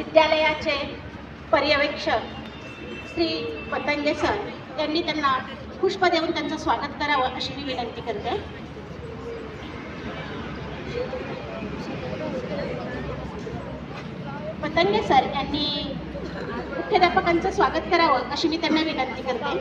विद्यालयाचे पर्यवेक्षक श्री पतंगे सर यांनी त्यांना पुष्प देऊन त्यांचं स्वागत करावं अशी मी विनंती करते. पतंगे सर यांनी मुख्याध्यापकांचं स्वागत करावं अशी मी त्यांना विनंती करते.